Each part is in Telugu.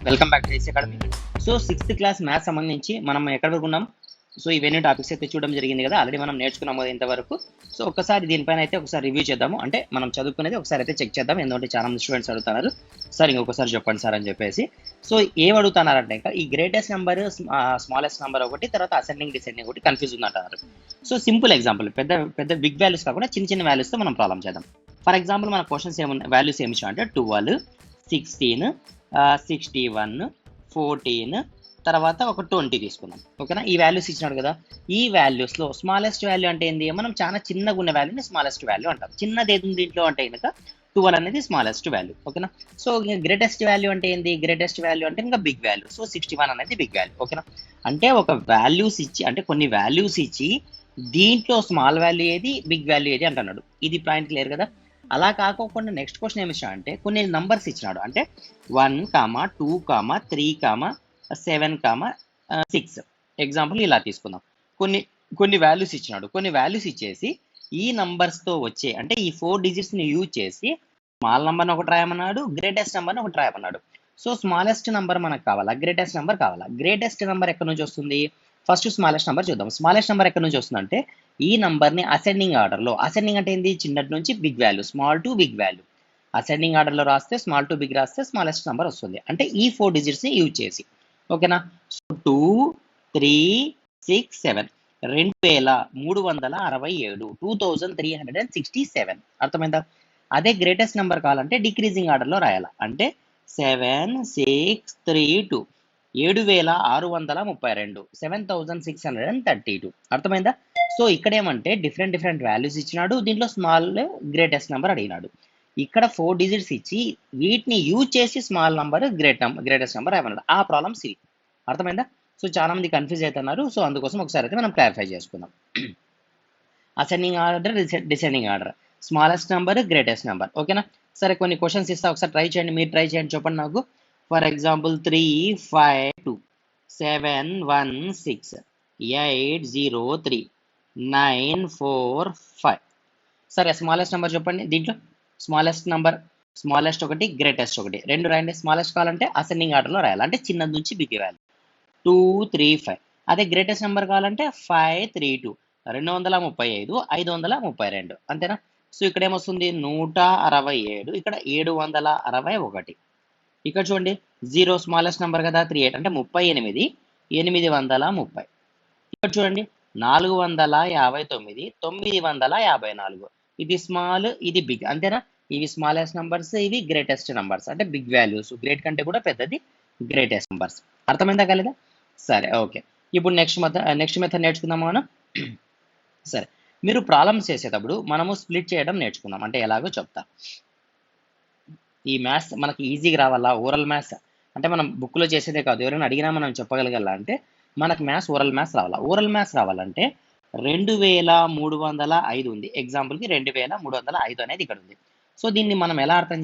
Welcome back to AC academy. So 6th class maths సంబంధించి మనం ఎక్కడ వరకు ఉన్నాం? సో ఇవన్నీ టాపిక్స్ అయితే చూడడం జరిగింది కదా, ఆల్రెడీ మనం నేర్చుకున్నాము ఇంతవరకు. సో ఒకసారి దీనిపైన అయితే ఒకసారి రివ్యూ చేద్దాము, అంటే మనం చదువుకునేది ఒకసారి అయితే చెక్ చేద్దాం. ఎందుకంటే చాలా మంది స్టూడెంట్స్ అడుగుతున్నారు, సార్ ఇంకొకసారి చెప్పండి సార్ అని చెప్పేసి. సో ఏం అడుగుతున్నారంటే ఇంకా ఈ గ్రేటెస్ట్ నెంబర్, స్మాలెస్ట్ నెంబర్ ఒకటి, తర్వాత అసెండింగ్ డిసెండింగ్ ఒకటి కన్ఫ్యూజ్ ఉందంటున్నారు. సో సింపుల్ ఎగ్జాంపుల్, పెద్ద పెద్ద బిగ్ వాల్యూస్ కాకుండా చిన్న చిన్న వాల్యూస్తో మనం ప్రాబ్లం చేద్దాం. ఫర్ ఎగ్జాంపుల్ మన క్వశ్చన్స్ ఏమున్నాయి, వాల్యూస్ ఏమి అంటే 12, 16, 61, 14, తర్వాత ఒక 20 తీసుకుందాం. ఓకేనా, ఈ వాల్యూస్ ఇచ్చినాడు కదా. ఈ వాల్యూస్లో స్మాలెస్ట్ వాల్యూ అంటే ఏంది? మనం చాలా చిన్నగా ఉన్న వాల్యూని స్మాలెస్ట్ వాల్యూ అంటాం. చిన్నది ఏది దీంట్లో అంటే కనుక 12 అనేది స్మాలెస్ట్ వాల్యూ. ఓకేనా, సో గ్రేటెస్ట్ వాల్యూ అంటే ఏంది? గ్రేటెస్ట్ వాల్యూ అంటే ఇంకా బిగ్ వాల్యూ. సో 61 అనేది బిగ్ వాల్యూ. ఓకేనా, అంటే ఒక వాల్యూస్ ఇచ్చి, అంటే కొన్ని వాల్యూస్ ఇచ్చి దీంట్లో స్మాల్ వాల్యూ ఏది, బిగ్ వాల్యూ ఏది అంటున్నాడు. ఇది పాయింట్ క్లియర్ కదా. అలా కాకోకుండా నెక్స్ట్ క్వశ్చన్ ఏమి ఇచ్చినా అంటే కొన్ని నంబర్స్ ఇచ్చినాడు. అంటే 1, 2, 3, 7, 6 ఎగ్జాంపుల్ ఇలా తీసుకుందాం. కొన్ని వాల్యూస్ ఇచ్చినాడు. కొన్ని వాల్యూస్ ఇచ్చేసి ఈ నంబర్స్తో వచ్చే, అంటే ఈ 4 డిజిట్స్ని యూజ్ చేసి స్మాల్ నెంబర్ని ఒకటి రాయమన్నాడు, గ్రేటెస్ట్ నెంబర్ని ఒకటి రాయమన్నాడు. సో స్మాలెస్ట్ నెంబర్ మనకు కావాలా, గ్రేటెస్ట్ నెంబర్ కావాలా? గ్రేటెస్ట్ నెంబర్ ఎక్కడి నుంచి వస్తుంది? ఫస్ట్ స్మాలెస్ట్ నెంబర్ చూద్దాం. స్మాలెస్ట్ నెంబర్ ఎక్కడి నుంచి వస్తుందంటే ఈ నంబర్ని అసెండింగ్ ఆర్డర్లో, అసెండింగ్ అంటే ఏంది? చిన్నటి నుంచి big value, small to big value. Ascending ఆర్డర్లో రాస్తే స్మాల్ టు బిగ్ రాస్తే స్మాలెస్ట్ నెంబర్ వస్తుంది, అంటే ఈ 4 డిజిట్స్ని యూజ్ చేసి. ఓకేనా, సో 2, 3, 6, 7 2367, 2367. అర్థమైందా? అదే గ్రేటెస్ట్ నెంబర్ కావాలంటే డిక్రీజింగ్ ఆర్డర్లో రాయాలి. అంటే 7632, 7632, 7632. అర్థమైందా? సో ఇక్కడ ఏమంటే డిఫరెంట్ వాల్యూస్ ఇచ్చినాడు, దీంట్లో స్మాల్ గ్రేటెస్ట్ నెంబర్ అడిగినాడు. ఇక్కడ 4 డిజిట్స్ ఇచ్చి వీటిని యూజ్ చేసి స్మాల్ నెంబర్ గ్రేటెస్ట్ నెంబర్ ఏమన్నాడు. ఆ ప్రాబ్లమ్ సి. అర్థమైందా? సో చాలా మంది కన్ఫ్యూజ్ అవుతున్నారు. సో అందుకోసం ఒకసారి అయితే మనం క్లారిఫై చేసుకుందాం. Ascending order, descending order, smallest number, greatest number. ఓకేనా, సరే కొన్ని క్వశ్చన్స్ ఇస్తా, ఒకసారి ట్రై చేయండి. మీరు ట్రై చేయండి, చెప్పండి నాకు. For example 3, 5, 2, 7, 1, 6, 8, 0, 3, 9, 4, 5. సరే స్మాలెస్ట్ నెంబర్ చెప్పండి. దీంట్లో స్మాలెస్ట్ నెంబర్, స్మాలెస్ట్ ఒకటి, గ్రేటెస్ట్ ఒకటి, రెండు రాయండి. స్మాలెస్ట్ కావాలంటే అసెండింగ్ ఆర్డర్లో రాయాలి, అంటే చిన్నది నుంచి బిగ్ వాల్యూ. 2, 3, 5. అదే గ్రేటెస్ట్ నెంబర్ కావాలంటే 5, 3, 2, 235, 532. అంతేనా? సో ఇక్కడ ఏమొస్తుంది? 167, ఇక్కడ 761. ఇక్కడ చూడండి, 0 స్మాలెస్ట్ నెంబర్ కదా, 38 అంటే 38, 830. ఇక్కడ చూడండి 459, 954. ఇది స్మాల్, ఇది బిగ్. అంతేనా? ఇవి స్మాలెస్ట్ నెంబర్స్, ఇవి గ్రేటెస్ట్ నెంబర్స్, అంటే బిగ్ వాల్యూస్. గ్రేట్ కంటే కూడా పెద్దది గ్రేటెస్ట్ నెంబర్స్. అర్థమైందా కాలేదా? సరే, ఓకే. ఇప్పుడు నెక్స్ట్ మెథడ్ నేర్చుకుందాం మనం. సరే, మీరు ప్రాబ్లమ్స్ చేసేటప్పుడు మనము స్ప్లిట్ చేయడం నేర్చుకుందాం. అంటే ఎలాగో చెప్తా. ఈ మ్యాథ్స్ మనకి ఈజీగా రావాలా? ఓరల్ మ్యాథ్స్ అంటే మనం బుక్లో చేసేదే కాదు, ఎవరైనా అడిగినా మనం చెప్పగలగాల అంటే మనకు మ్యాథ్స్, ఓరల్ మ్యాథ్స్ రావాలా. ఓరల్ మ్యాథ్స్ రావాలంటే 2305 ఉంది. ఎగ్జాంపుల్కి 2305 అనేది ఇక్కడ ఉంది. సో దీన్ని మనం ఎలా అర్థం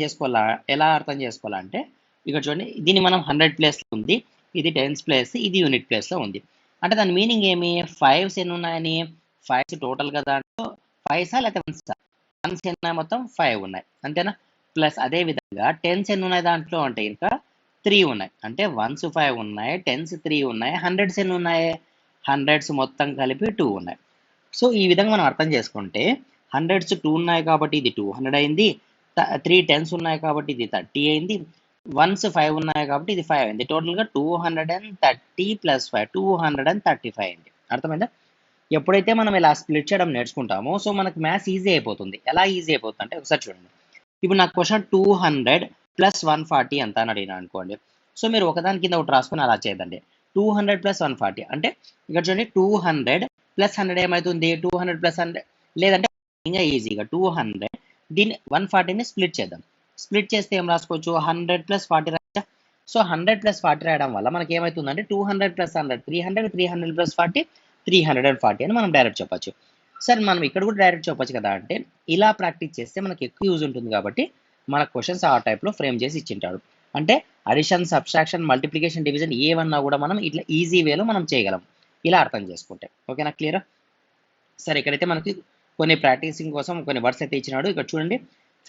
చేసుకోవాలంటే ఇక్కడ చూడండి, దీన్ని మనం 100 ప్లేస్లో ఉంది, ఇది 10th ప్లేస్, ఇది యూనిట్ ప్లేస్లో ఉంది. అంటే దాని మీనింగ్ ఏమి? 5s ఎన్ని ఉన్నాయని? 5s టోటల్ కదా, 5సా లేకపోతే 1సా? 1s ఎన్ని ఉన్నాయి? మొత్తం 5 ఉన్నాయి. అంతేనా? ప్లస్ అదే విధంగా 10s ఎన్ని ఉన్నాయి దాంట్లో అంటే ఇంకా 3 ఉన్నాయి. అంటే 1s 5 ఉన్నాయి, 10s 3 ఉన్నాయి, 100s ఎన్ని ఉన్నాయి? 100s మొత్తం కలిపి 2 ఉన్నాయి. సో ఈ విధంగా మనం అర్థం చేసుకుంటే 100s 2 ఉన్నాయి కాబట్టి ఇది 200 అయింది, 3 10s ఉన్నాయి కాబట్టి ఇది 30 అయింది, 1s 5 ఉన్నాయి కాబట్టి ఇది 5 అయింది. టోటల్గా 230 + 5, 235 అయింది. అర్థమైందా? ఎప్పుడైతే మనం ఇలా స్ప్లిట్ చేయడం నేర్చుకుంటామో సో మనకు మ్యాథ్స్ ఈజీ అయిపోతుంది. ఎలా ఈజీ అయిపోతుంది అంటే ఒకసారి చూడండి. ఇప్పుడు నాకు క్వశ్చన్ 200 + 140 ఎంత అని అడిగినా అనుకోండి. సో మీరు ఒకదాని కింద ఒకటి రాసుకొని అలా చేయదండి. 200 + 140 అంటే ఇక్కడ చూడండి, 200 + 100 ఏమవుతుంది? 200 + 100, లేదంటే ఇంకా ఈజీగా 200 దీన్ని 140ని స్ప్లిట్ చేద్దాం. స్ప్లిట్ చేస్తే ఏం రాసుకోవచ్చు? 100 + 40 రాయచ్చా? సో 100 + 40 రాయడం వల్ల మనకి ఏమవుతుందంటే 200 + 100 300, 300 + 40 340 అని మనం డైరెక్ట్ చెప్పచ్చు. సార్ మనం ఇక్కడ కూడా డైరెక్ట్ చెప్పొచ్చు కదా అంటే ఇలా ప్రాక్టీస్ చేస్తే మనకి ఎక్కువ యూజ్ ఉంటుంది కాబట్టి మన క్వశ్చన్స్ ఆ టైప్లో ఫ్రేమ్ చేసి ఇచ్చింటాడు. అంటే అడిషన్, సబ్స్ట్రాక్షన్, మల్టిప్లికేషన్, డివిజన్ ఏమన్నా కూడా మనం ఇట్లా ఈజీ వేలో మనం చేయగలం ఇలా అర్థం చేసుకుంటే. ఓకేనా, క్లియరా? సరే, ఇక్కడైతే మనకి కొన్ని ప్రాక్టీసింగ్ కోసం కొన్ని వర్డ్స్ అయితే ఇచ్చినాడు. ఇక్కడ చూడండి,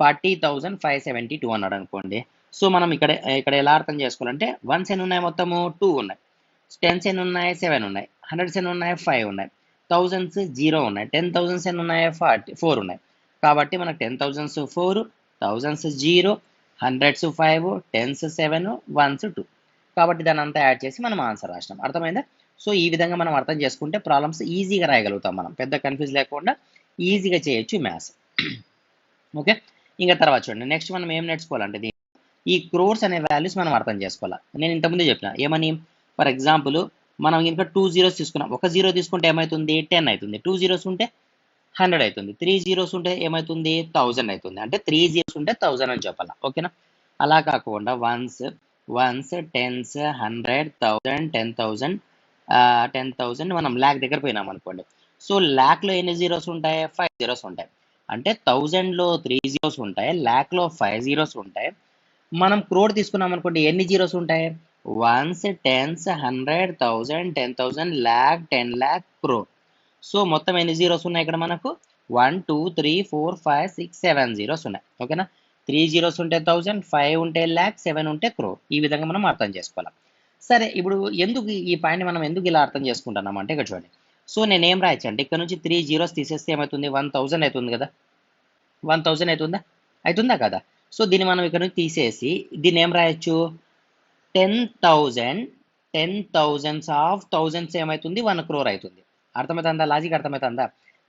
40,572 అన్నాడు అనుకోండి. సో మనం ఇక్కడ ఇక్కడ ఎలా అర్థం చేసుకోవాలంటే వన్స్ ఎన్ని ఉన్నాయి, మొత్తము 2 ఉన్నాయి, టెన్స్ ఎన్ని ఉన్నాయి, 7 ఉన్నాయి, హండ్రెడ్స్ ఎన్ని ఉన్నాయి, 5 ఉన్నాయి, థౌజండ్స్ 0 ఉన్నాయి, 10,000s ఎన్ని ఉన్నాయి, 4 ఉన్నాయి. కాబట్టి మనకు 10,000s 4, thousands 0, hundreds 5, tense 7, once 2. కాబట్టి దాన్ని అంతా యాడ్ చేసి మనం ఆన్సర్ రాసినాం. అర్థమైందా? సో ఈ విధంగా మనం అర్థం చేసుకుంటే ప్రాబ్లమ్స్ ఈజీగా రాయగలుగుతాం, మనం పెద్ద కన్ఫ్యూజ్ లేకుండా ఈజీగా చేయొచ్చు మ్యాథ్స్. ఓకే, ఇంకా తర్వాత చూడండి, నెక్స్ట్ మనం ఏం నేర్చుకోవాలంటే ఈ క్రోర్స్ అనే వాల్యూస్ మనం అర్థం చేసుకోవాలి. నేను ఇంతకుముందే చెప్పిన ఏమని, ఫర్ ఎగ్జాంపుల్ మనం ఇంకా 2 zeros తీసుకున్నాం, ఒక 0 తీసుకుంటే ఏమవుతుంది, 10 అవుతుంది, 2 zeros ఉంటే 100 అవుతుంది, 3 zeros ఉంటే ఏమవుతుంది, 1000 అవుతుంది. అంటే 3 zeros ఉంటే 1000 అని చెప్పాలి. ఓకేనా? అలా కాకుండా వన్స్ టెన్స్, 100, 1000, 10,000, 10,000 మనం ల్యాక్ దగ్గర పోయినాం అనుకోండి. సో ల్యాక్లో ఎన్ని జీరోస్ ఉంటాయి, 5 zeros ఉంటాయి. అంటే 1000లో 3 zeros ఉంటాయి, ల్యాక్లో 5 zeros ఉంటాయి. మనం క్రోడ్ తీసుకున్నాం అనుకోండి, ఎన్ని జీరోస్ ఉంటాయి, ones, tens, 100, 1000, 10,000, lakh, 10 lakh, crore. So మొత్తం ఎన్ని జీరోస్ ఉన్నాయి ఇక్కడ మనకు, 1 2 3 4 5 6 7 జీరోస్ ఉన్నాయి. ఓకేనా? 3 జీరోస్ ఉంటే 1000, 5 ఉంటే ల్యాక్, 7 ఉంటే క్రోర్. ఈ విధంగా మనం అర్థం చేసుకోవాలి. సరే, ఇప్పుడు ఎందుకు ఈ పాయింట్ మనం ఎందుకు ఇలా అర్థం చేసుకుంటున్నాం అంటే ఇక్కడ చూడండి. సో నేను ఏం రాయొచ్చు అంటే ఇక్కడ నుంచి 3 జీరోస్ తీసేస్తే ఏమవుతుంది, 1000 అవుతుంది కదా, 1000 అవుతుందా, అవుతుందా కదా. సో దీన్ని మనం ఇక్కడ నుంచి తీసేసి దీన్ని ఏం రాయొచ్చు, 10,000, 10,000s ఆఫ్ థౌజండ్స్ ఏమవుతుంది, 1 crore అవుతుంది. అర్థమవుతుందా, లాజిక్ అర్థమవుతుందా?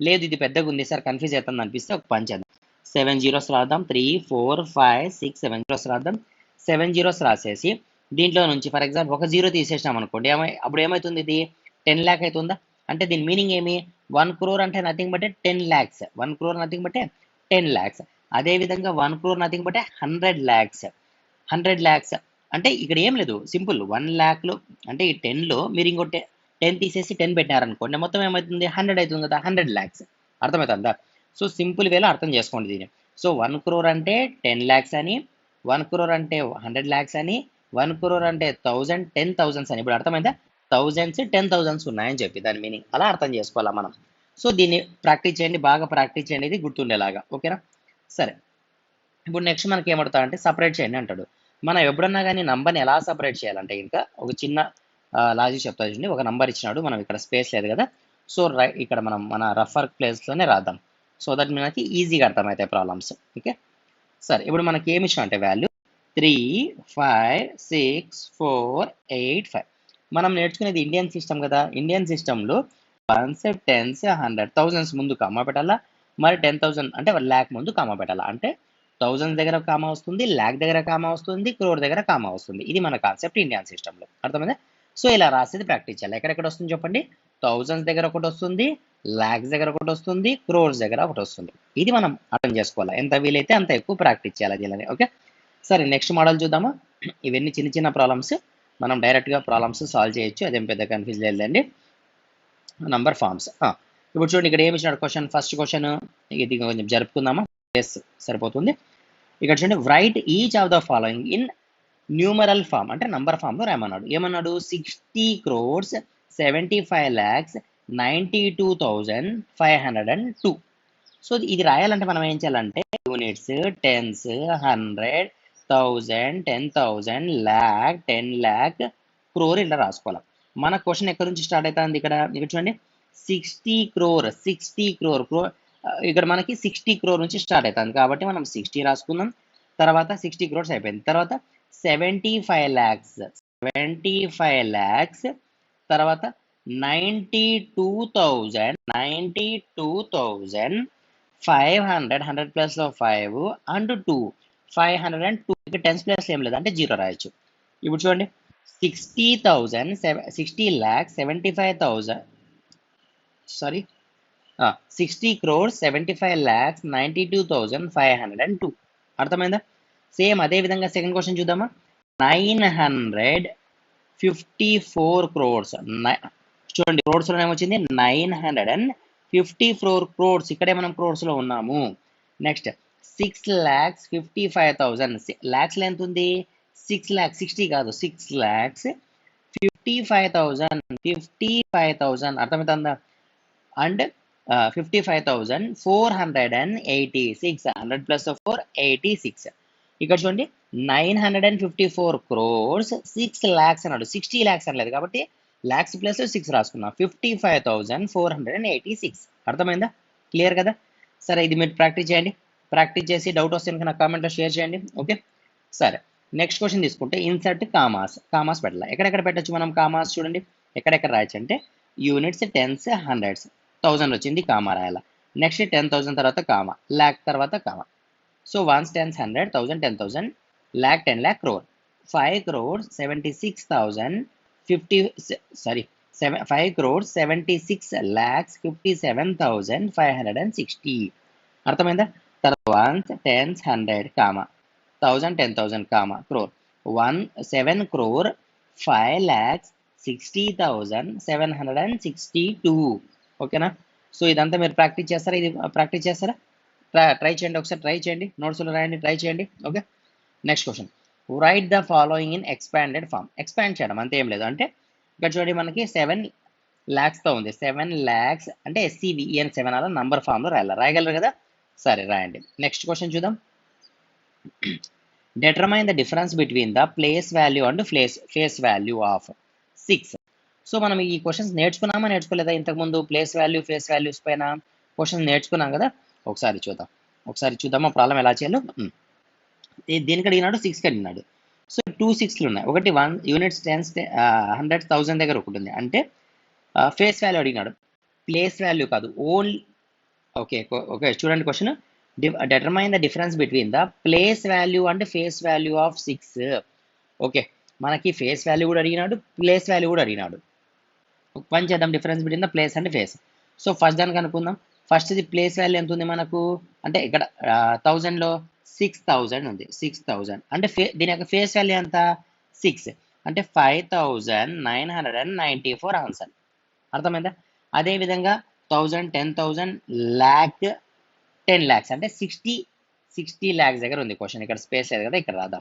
లేదు ఇది పెద్దగా ఉంది సార్, కన్ఫ్యూజ్ అవుతుంది అనిపిస్తే ఒక పని చేద్దాం, 7 zeros రాద్దాం, 3 4 5 6 7 zeros రాద్దాం. 7 zeros రాసేసి దీంట్లో నుంచి ఫర్ ఎగ్జాంపుల్ ఒక జీరో తీసేసినాం అనుకోండి, అప్పుడు ఏమవుతుంది, ఇది 10 lakh అవుతుందా. అంటే దీని మీనింగ్ ఏమి, 1 crore అంటే nothing but 10 lakhs, 1 crore nothing but 10 lakhs. అదేవిధంగా 1 crore nothing but 100 lakhs, 100 lakhs. అంటే ఇక్కడ ఏం లేదు, సింపుల్ 1 lakh లో అంటే ఈ 10లో మీరు ఇంకో 10 తీసేసి 10 పెట్టారనుకోండి, మొత్తం ఏమవుతుంది, 100 అవుతుంది కదా, 100 lakhs. అర్థమవుతుందా? సో సింపుల్ వేలో అర్థం చేసుకోండి దీన్ని. సో 1 crore అంటే 10 lakhs అని, 1 crore అంటే 100 lakhs అని, 1 crore అంటే 1000, 10,000s అని. ఇప్పుడు అర్థమైందా, థౌజండ్స్ 10,000s ఉన్నాయని చెప్పి దాని మీనింగ్ అలా అర్థం చేసుకోవాలా మనం. సో దీన్ని ప్రాక్టీస్ చేయండి, బాగా ప్రాక్టీస్ చేయండి, ఇది గుర్తుండేలాగా. ఓకేనా? సరే, ఇప్పుడు నెక్స్ట్ మనకి ఏమడుతా అంటే సపరేట్ చేయండి అంటాడు. మనం ఎప్పుడన్నా కానీ నంబర్ని ఎలా సపరేట్ చేయాలంటే ఇంకా ఒక చిన్న లాజిక్ చెప్తా చూడండి. ఒక నంబర్ ఇచ్చినాడు, మనం ఇక్కడ స్పేస్ లేదు కదా, సో ఇక్కడ మనం మన రఫర్ ప్లేస్లోనే రాద్దాం, సో దట్ మనకి ఈజీగా అర్థమవుతాయి ప్రాబ్లమ్స్. ఓకే, సరే ఇప్పుడు మనకి ఏమి ఇచ్చిన అంటే వాల్యూ 3 5 6 4 8 5. మనం నేర్చుకునేది ఇండియన్ సిస్టమ్ కదా, ఇండియన్ సిస్టంలో వన్స్, టెన్స్, 100, థౌజండ్స్ ముందు కామా పెట్టాలా, మరి 10,000 అంటే ల్యాక్ ముందు కామా పెట్టాలా. అంటే థౌజండ్స్ దగ్గర కామా వస్తుంది, ల్యాక్ దగ్గర కామా వస్తుంది, క్రోర్ దగ్గర కామా వస్తుంది. ఇది మన కాన్సెప్ట్ ఇండియన్ సిస్టంలో. అర్థమైందా? సో ఇలా రాసేది ప్రాక్టీస్ చేయాలి. ఎక్కడెక్కడ వస్తుంది చెప్పండి, థౌజండ్స్ దగ్గర ఒకటి వస్తుంది, ల్యాక్స్ దగ్గర ఒకటి వస్తుంది, క్రోర్స్ దగ్గర ఒకటి వస్తుంది. ఇది మనం అర్థం చేసుకోవాలి, ఎంత వీలైతే అంత ఎక్కువ ప్రాక్టీస్ చేయాలి దీనిని. ఓకే, సరే నెక్స్ట్ మోడల్ చూద్దామా. ఇవన్నీ చిన్న చిన్న ప్రాబ్లమ్స్, మనం డైరెక్ట్గా ప్రాబ్లమ్స్ సాల్వ్ చేయొచ్చు, అదేం పెద్ద కన్ఫ్యూజ్ లేదండి. Number forms. ఇప్పుడు చూడండి ఇక్కడ ఏమి ఇచ్చినాడు క్వశ్చన్, ఫస్ట్ క్వశ్చన్ ఇది కొంచెం జరుపుకుందామా, ఎస్ సరిపోతుంది. ఇక్కడ చూడండి, write each of the following in numeral form, అంటే నంబర్ ఫామ్లో రాయమన్నాడు. ఏమన్నాడు, 60 crores 75 lakhs 92,502. సో ఇది రాయాలంటే మనం ఏం చేయాలంటే units, tens, 100, 1000, 10,000, lakh, 10 lakh, crore ఇలా రాసుకోవాలి. మన క్వశ్చన్ ఎక్కడి నుంచి స్టార్ట్ అవుతుంది, ఇక్కడ ఇక్కడ చూడండి 60 crore, 60 crore ఇక్కడ మనకి 60 crore నుంచి స్టార్ట్ అవుతుంది కాబట్టి మనం 60 రాసుకుందాం. తర్వాత 60 crores అయిపోయింది, తర్వాత 75 lakhs, 75 lakhs, తర్వాత 92,500, 100 ప్లస్లో 5 అండ్ 2, 502. ఇక్కడ 10s ప్లస్ ఏం లేదు అంటే 0 రాయొచ్చు. ఇప్పుడు చూడండి 60,000, 60 lakhs 75,000, సారీ 60 crores 75 lakhs 92,502. అర్థమైందా? సేమ్ అదే విధంగా సెకండ్ క్వశ్చన్ చూద్దామా, 954 crores. చూడండి క్రోర్స్లో ఏమొచ్చింది, 954 crores, ఇక్కడే మనం క్రోర్స్లో ఉన్నాము. నెక్స్ట్ 6,55,000, ల్యాక్స్లో ఎంత ఉంది, 6 lakhs, 60 కాదు 6 lakhs 55,000, 55,000 అర్థమవుతుందా. And 55,486, 100 plus 4 86. ఇక్కడ చూడండి 954 crores 6 lakhs అన్నాడు, 60 lakhs అనలేదు కాబట్టి లాక్స్ ప్లస్ 6 రాసుకున్నాం, 55,486. అర్థమైందా? క్లియర్ కదా? సరే, ఇది మీరు ప్రాక్టీస్ చేయండి. ప్రాక్టీస్ చేసి డౌట్ వస్తే కనుక నా కామెంట్లో షేర్ చేయండి. ఓకే, సరే. నెక్స్ట్ క్వశ్చన్ తీసుకుంటే ఇన్సర్ట్ కామాస్ పెట్టాలి. ఎక్కడెక్కడ పెట్టచ్చు మనం కామాస్? చూడండి ఎక్కడెక్కడ రాయొచ్చు అంటే యూనిట్స్, టెన్స్, హండ్రెడ్స్, 1000 వచ్చింది కామా రాయాల. నెక్స్ట్ 10,000 తర్వాత కామా, ల్యాక్ తర్వాత comma. So ones, tens, 100, 1000, 10,000, lakh, 10 lakh, crore. 5 crores 76,000 50 sorry 5 crores 76 lakhs 57,560. అర్థమైందా? తర్వాత ones, tens, 100, comma, 1000, 10,000, comma, crore. 7 crore 5 lakhs 60,762. ఓకేనా? సో ఇదంతా మీరు ప్రాక్టీస్ చేస్తారా? ఇది ప్రాక్టీస్ చేస్తారా? ట్రై చేయండి, ఒకసారి ట్రై చేయండి, నోట్స్లో రాయండి, ట్రై చేయండి. Okay, next question, write the following in expanded form. Expand చేయడం అంతే, ఏం లేదు. అంటే ఇక్కడ చూడండి మనకి 7 lakhsతో ఉంది. 7 lakhs అంటే SCVEN 7 అలా నంబర్ ఫామ్లో రాయగలరు కదా? సరే రాయండి. నెక్స్ట్ క్వశ్చన్ చూద్దాం. determine the difference between the place value and face value of 6. So మనం ఈ క్వశ్చన్స్ నేర్చుకున్నామా నేర్చుకోలేదా? ఇంతకుముందు ప్లేస్ వాల్యూ, ఫేస్ వాల్యూస్ పైన క్వశ్చన్స్ నేర్చుకున్నాం కదా? ఒకసారి చూద్దాం ఆ ప్రాబ్లం ఎలా చేయాలో. దీనికి అడిగినాడు, 6కి అడిగినాడు. సో 2 6లు ఉన్నాయి. ఒకటి 1 యూనిట్స్, 10s, 100, 1000 దగ్గర ఒకటి ఉంది. అంటే ఫేస్ వాల్యూ అడిగినాడు, ప్లేస్ వాల్యూ కాదు. ఓన్లీ ఓకే చూడండి question, determine the difference between the place value and face value of 6. Okay, మనకి ఫేస్ వాల్యూ కూడా అడిగినాడు, ప్లేస్ వాల్యూ కూడా అడిగినాడు. పని చేద్దాం, difference between the place and face. So first దానికి అనుకుందాం. ఫస్ట్ ఇది ప్లేస్ వాల్యూ ఎంత ఉంది మనకు అంటే ఇక్కడ 1000లో 6,000 ఉంది. 6,000 అంటే దీని యొక్క ఫేస్ వాల్యూ ఎంత? 6 అంటే 5,994 ఆన్సర్. అర్థమైందా? అదేవిధంగా 1000, 10,000, lakh, 10 lakhs అంటే 60 lakhs దగ్గర ఉంది క్వశ్చన్. ఇక్కడ స్పేస్ లేదు కదా, ఇక్కడ రాదా.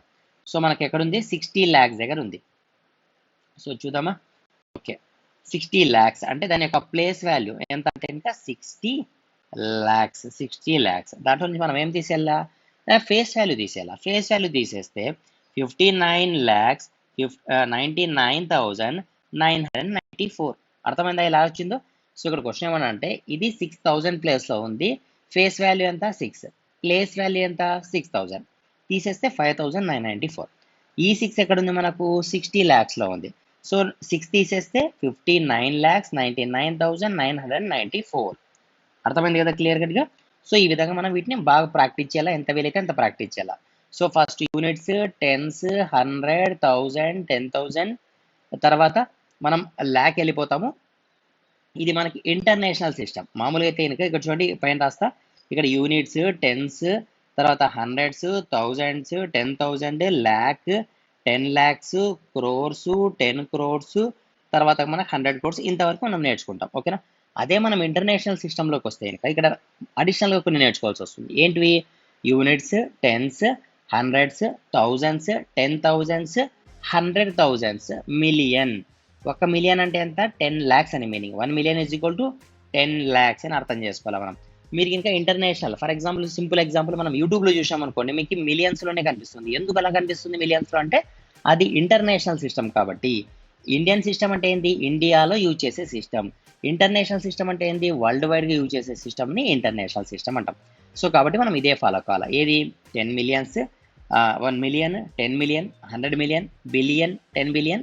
సో మనకి ఎక్కడ ఉంది? 60 lakhs దగ్గర ఉంది. సో చూద్దామా. ఓకే, 60 lakhs అంటే దాని యొక్క ప్లేస్ వాల్యూ ఎంత అంటే ఇంకా 60 lakhs. దాంట్లో నుంచి మనం ఏం తీసేయాలా? ఫేస్ వాల్యూ తీసేయాలా. ఫేస్ వాల్యూ తీసేస్తే 59,99,994. అర్థమైందా ఇలా వచ్చిందో? సో ఇక్కడ క్వశ్చన్ ఏమన్నా అంటే ఇది 6,000 ప్లేస్లో ఉంది. ఫేస్ వాల్యూ ఎంత? 6. ప్లేస్ వాల్యూ ఎంత? 6,000. తీసేస్తే 5,994. ఈ 6 ఎక్కడ ఉంది మనకు? 60 lakhsలో ఉంది. సో 6 తీసేస్తే 59,99,994. అర్థమైంది కదా క్లియర్ కట్గా? సో ఈ విధంగా మనం వీటిని బాగా ప్రాక్టీస్ చేయాలా, ఎంత వీలైతే అంత ప్రాక్టీస్ చేయాలా. సో ఫస్ట్ యూనిట్స్, టెన్స్, 100, 1000, 10,000 తర్వాత మనం ల్యాక్ వెళ్ళిపోతాము. ఇది మనకి ఇంటర్నేషనల్ సిస్టమ్. మామూలుగా అయితే కనుక ఇక్కడ చూడండి పైన రాస్తా, ఇక్కడ యూనిట్స్, టెన్స్, తర్వాత hundreds, thousands, 10,000, lakh, 10 lakhs, crores, 10 crores, తర్వాత మనకు 100 crores, ఇంతవరకు మనం నేర్చుకుంటాం. ఓకేనా? అదే మనం ఇంటర్నేషనల్ సిస్టంలోకి వస్తే కనుక ఇక్కడ అడిషనల్గా కొన్ని నేర్చుకోవాల్సి వస్తుంది. ఏంటివి? Units, tens, hundreds, thousands, 10,000s, 100,000s, million. 1 million అంటే ఎంత? 10 lakhs అని మీనింగ్. 1 million = 10 lakhs అని అర్థం చేసుకోవాలి మనం. మీరు ఇంకా international, for example simple example మనం యూట్యూబ్లో చూసామనుకోండి, మీకు మిలియన్స్లోనే కనిపిస్తుంది. ఎందుకు అలా కనిపిస్తుంది మిలియన్స్లో అంటే అది ఇంటర్నేషనల్ సిస్టమ్ కాబట్టి. ఇండియన్ సిస్టమ్ అంటే ఏంటి? ఇండియాలో యూజ్ చేసే సిస్టమ్. ఇంటర్నేషనల్ సిస్టమ్ అంటే ఏంటి? వరల్డ్ వైడ్గా యూజ్ చేసే సిస్టమ్ని ఇంటర్నేషనల్ సిస్టమ్ అంటాం. సో కాబట్టి మనం ఇదే ఫాలో కావాలి. ఏది? 10 millions, 1 million, 10 million, 100 million, billion, 10 billion,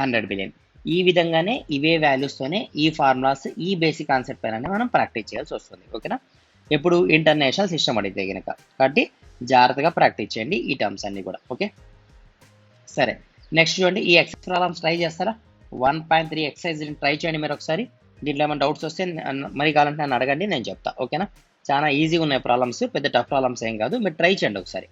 100 billion. ఈ విధంగానే ఇవే వాల్యూస్తోనే ఈ ఫార్ములాస్, ఈ బేసిక్ కాన్సెప్ట్ పైన మనం ప్రాక్టీస్ చేయాల్సి వస్తుంది. ఓకేనా? ఎప్పుడు ఇంటర్నేషనల్ సిస్టమ్ అడిగితే కనుక. కాబట్టి జాగ్రత్తగా ప్రాక్టీస్ చేయండి ఈ టర్మ్స్ అన్ని కూడా. ఓకే, సరే. నెక్స్ట్ చూడండి, ఈ ఎక్సర్సైజ్ ప్రాబ్లమ్స్ ట్రై చేస్తారా? 1.3 ఎక్సర్సైజ్ ట్రై చేయండి మీరు ఒకసారి. దీంట్లో ఏమైనా డౌట్స్ వస్తే మరి కావాలంటే నన్ను అడగండి, నేను చెప్తా. ఓకేనా? చాలా ఈజీగా ఉన్నాయి ప్రాబ్లమ్స్, పెద్ద టఫ్ ప్రాబ్లమ్స్ ఏం కాదు. మీరు ట్రై చేయండి ఒకసారి.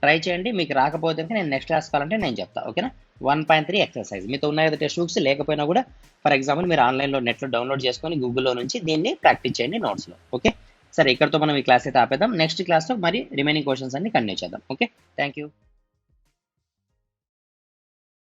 ట్రై చేయండి, మీకు రాకపోతే నేను నెక్స్ట్ క్లాస్ కావాలంటే నేను చెప్తా. ఓకేనా? 1.3 ఎక్సర్సైజ్ మీతో ఉన్నాయి కదా టెక్స్ట్ బుక్స్, లేకపోయినా కూడా ఫర్ ఎగ్జాంపుల్ మీరు ఆన్లైన్లో నెట్లో డౌన్లోడ్ చేసుకొని గూగుల్లో నుంచి దీన్ని ప్రాక్టీస్ చేయండి నోట్స్లో. ఓకే, సరే. ఇక్కడతో మనం ఈ క్లాస్ అయితే ఆపేద్దాం. నెక్స్ట్ క్లాస్లో మరి రిమైనింగ్ క్వశ్చన్స్ అన్ని కంటిన్యూ చేద్దాం. Okay, thank you.